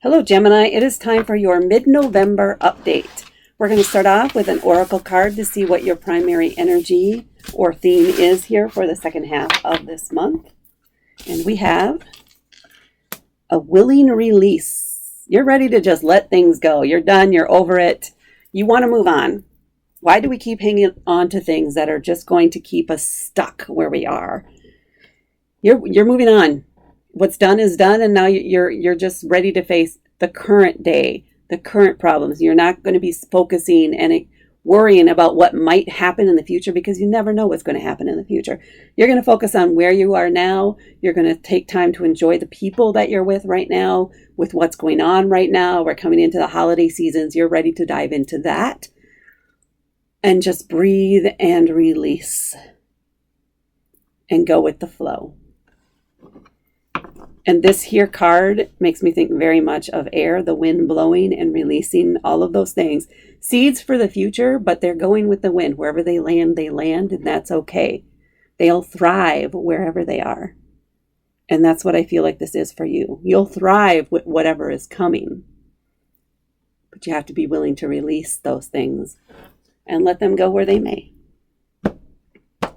Hello Gemini, it is time for your mid-November update. We're going to start off with an oracle card to see what your primary energy or theme is here for the second half of this month. And we have a willing release. You're ready to just let things go. You're done, you're over it. You want to move on. Why do we keep hanging on to things that are just going to keep us stuck where we are? You're moving on. What's done is done, and now you're just ready to face the current day, the current problems. You're not going to be focusing and worrying about what might happen in the future, because you never know what's going to happen in the future. You're going to focus on where you are now. You're going to take time to enjoy the people that you're with right now, with what's going on right now. We're coming into the holiday seasons. You're ready to dive into that and just breathe and release and go with the flow. And this here card makes me think very much of air, the wind blowing and releasing, all of those things. Seeds for the future, but they're going with the wind. Wherever they land, and that's okay. They'll thrive wherever they are. And that's what I feel like this is for you. You'll thrive with whatever is coming. But you have to be willing to release those things and let them go where they may. All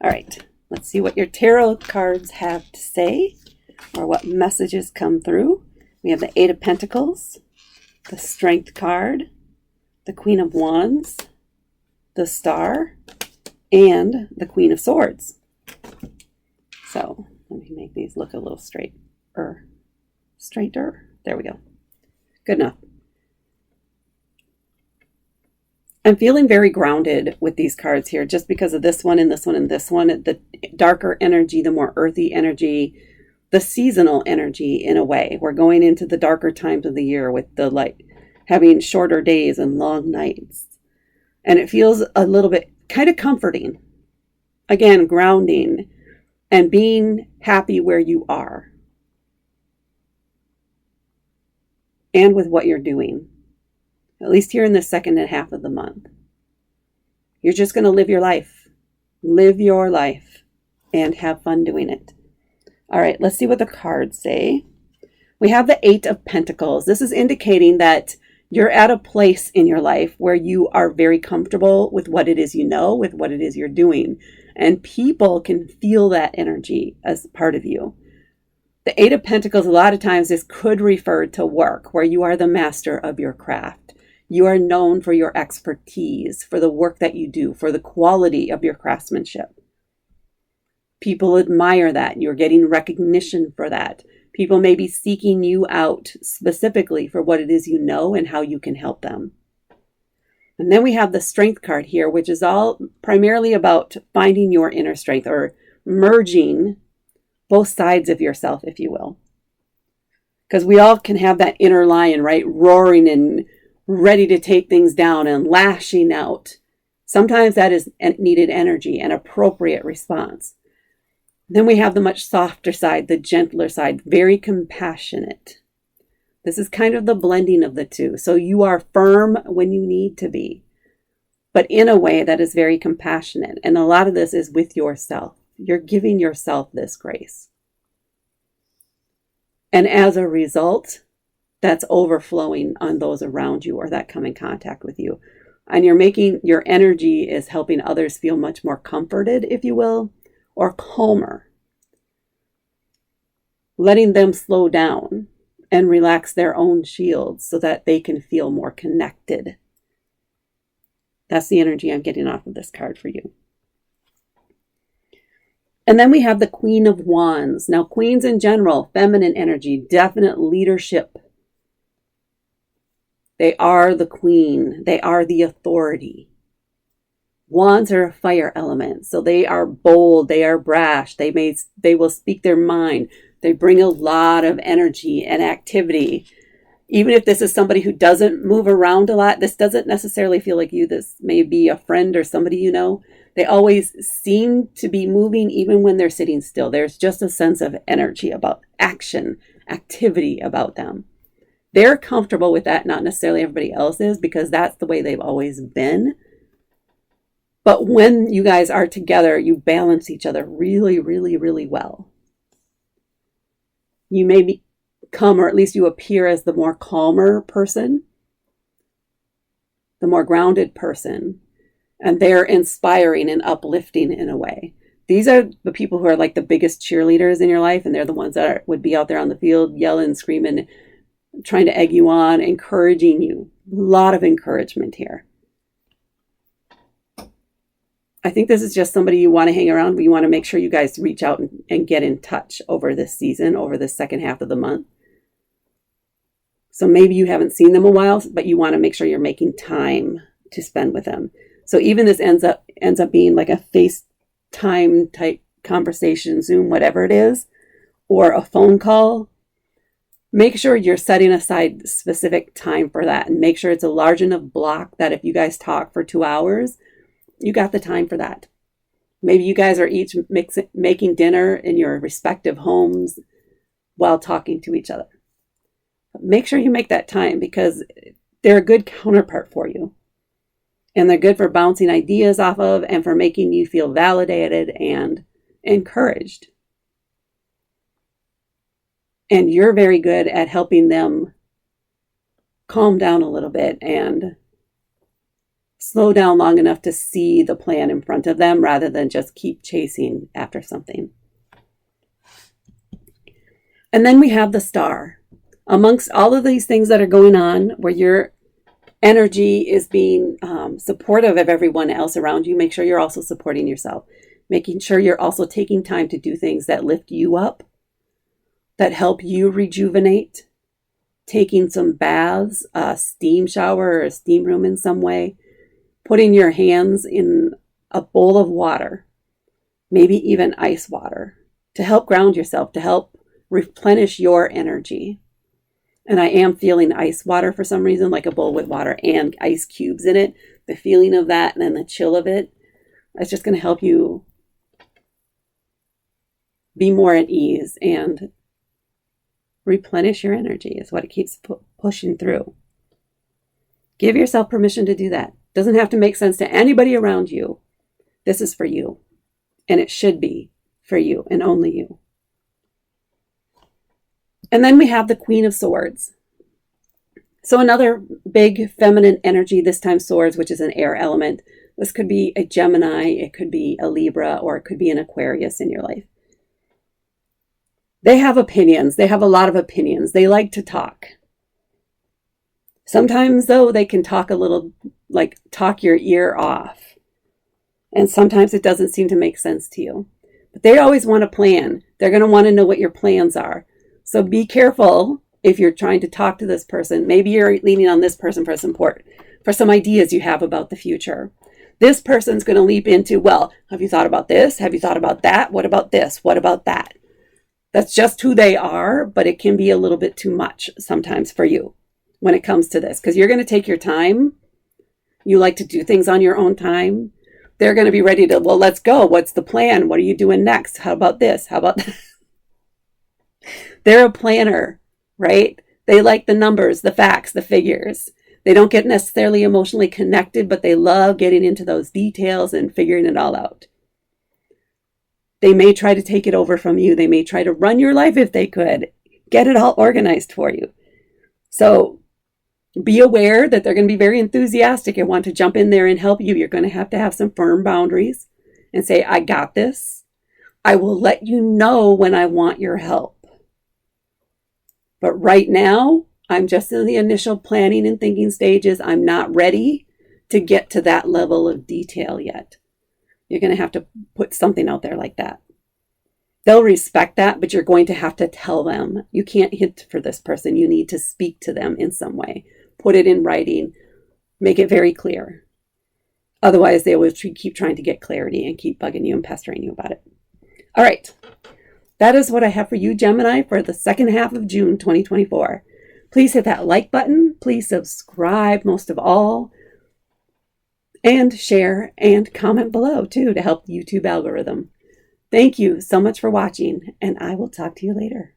right, let's see what your tarot cards have to say, or what messages come through. We have the Eight of Pentacles, the Strength card, the Queen of Wands, the Star, and the Queen of Swords. So let me make these look a little straighter. There we go. Good enough. I'm feeling very grounded with these cards here, just because of this one and this one and this one. The darker energy, the more earthy energy, the seasonal energy in a way. We're going into the darker times of the year with the light, having shorter days and long nights. And it feels a little bit kind of comforting. Again, grounding and being happy where you are and with what you're doing, at least here in the second half of the month. You're just going to live your life. Live your life and have fun doing it. All right, let's see what the cards say. We have the Eight of Pentacles. This is indicating that you're at a place in your life where you are very comfortable with what it is you know, with what it is you're doing. And people can feel that energy as part of you. The Eight of Pentacles, a lot of times, this could refer to work, where you are the master of your craft. You are known for your expertise, for the work that you do, for the quality of your craftsmanship. People admire that. You're getting recognition for that. People may be seeking you out specifically for what it is you know and how you can help them. And then we have the Strength card here, which is all primarily about finding your inner strength, or merging both sides of yourself, if you will. Because we all can have that inner lion, right? Roaring and ready to take things down and lashing out. Sometimes that is needed energy and appropriate response. Then we have the much softer side, the gentler side, very compassionate. This is kind of the blending of the two. So you are firm when you need to be, but in a way that is very compassionate. And a lot of this is with yourself. You're giving yourself this grace. And as a result, that's overflowing on those around you or that come in contact with you. And your energy is helping others feel much more comforted, if you will, or calmer, letting them slow down and relax their own shields so that they can feel more connected. That's the energy I'm getting off of this card for you. And then we have the Queen of Wands. Now, queens in general, feminine energy, definite leadership. They are the queen. They are the authority. Wands are a fire element, so they are bold, they are brash, they will speak their mind. They bring a lot of energy and activity. Even if this is somebody who doesn't move around a lot, this doesn't necessarily feel like you. This may be a friend or somebody you know. They always seem to be moving even when they're sitting still. There's just a sense of energy about action, activity about them. They're comfortable with that, not necessarily everybody else is, because that's the way they've always been. But when you guys are together, you balance each other really, really, really well. You may come, or at least you appear as the more calmer person, the more grounded person, and they're inspiring and uplifting in a way. These are the people who are like the biggest cheerleaders in your life, and they're the ones that would be out there on the field yelling, screaming, trying to egg you on, encouraging you. A lot of encouragement here. I think this is just somebody you want to hang around, but you want to make sure you guys reach out and get in touch over this season, over the second half of the month. So maybe you haven't seen them a while, but you want to make sure you're making time to spend with them. So even this ends up being like a FaceTime type conversation, Zoom, whatever it is, or a phone call. Make sure you're setting aside specific time for that, and make sure it's a large enough block that if you guys talk for 2 hours, you got the time for that. Maybe you guys are each making dinner in your respective homes while talking to each other. But make sure you make that time, because they're a good counterpart for you. And they're good for bouncing ideas off of and for making you feel validated and encouraged. And you're very good at helping them calm down a little bit and slow down long enough to see the plan in front of them rather than just keep chasing after something. And then we have the Star. Amongst all of these things that are going on, where your energy is being supportive of everyone else around you, make sure you're also supporting yourself. Making sure you're also taking time to do things that lift you up, that help you rejuvenate. Taking some baths, a steam shower or a steam room in some way. Putting your hands in a bowl of water, maybe even ice water, to help ground yourself, to help replenish your energy. And I am feeling ice water for some reason, like a bowl with water and ice cubes in it. The feeling of that and then the chill of it, it's just going to help you be more at ease and replenish your energy is what it keeps pushing through. Give yourself permission to do that. Doesn't have to make sense to anybody around you. This is for you. And it should be for you and only you. And then we have the Queen of Swords. So another big feminine energy, this time swords, which is an air element. This could be a Gemini, it could be a Libra, or it could be an Aquarius in your life. They have opinions. They have a lot of opinions. They like to talk. Sometimes, though, they can talk a little, like talk your ear off. And sometimes it doesn't seem to make sense to you. But they always want a plan. They're going to want to know what your plans are. So be careful if you're trying to talk to this person. Maybe you're leaning on this person for support, for some ideas you have about the future. This person's going to leap into, well, have you thought about this? Have you thought about that? What about this? What about that? That's just who they are, but it can be a little bit too much sometimes for you when it comes to this, because you're going to take your time. You like to do things on your own time. They're going to be ready to, well, let's go. What's the plan? What are you doing next? How about this? How about that? They're a planner, right? They like the numbers, the facts, the figures. They don't get necessarily emotionally connected, but they love getting into those details and figuring it all out. They may try to take it over from you. They may try to run your life if they could, get it all organized for you. So be aware that they're going to be very enthusiastic and want to jump in there and help you. You're going to have some firm boundaries and say, I got this. I will let you know when I want your help. But right now, I'm just in the initial planning and thinking stages. I'm not ready to get to that level of detail yet. You're going to have to put something out there like that. They'll respect that, but you're going to have to tell them. You can't hint for this person. You need to speak to them in some way. Put it in writing. Make it very clear. Otherwise, they will keep trying to get clarity and keep bugging you and pestering you about it. All right. That is what I have for you, Gemini, for the second half of June 2024. Please hit that like button. Please subscribe, most of all. And share and comment below, too, to help the YouTube algorithm. Thank you so much for watching, and I will talk to you later.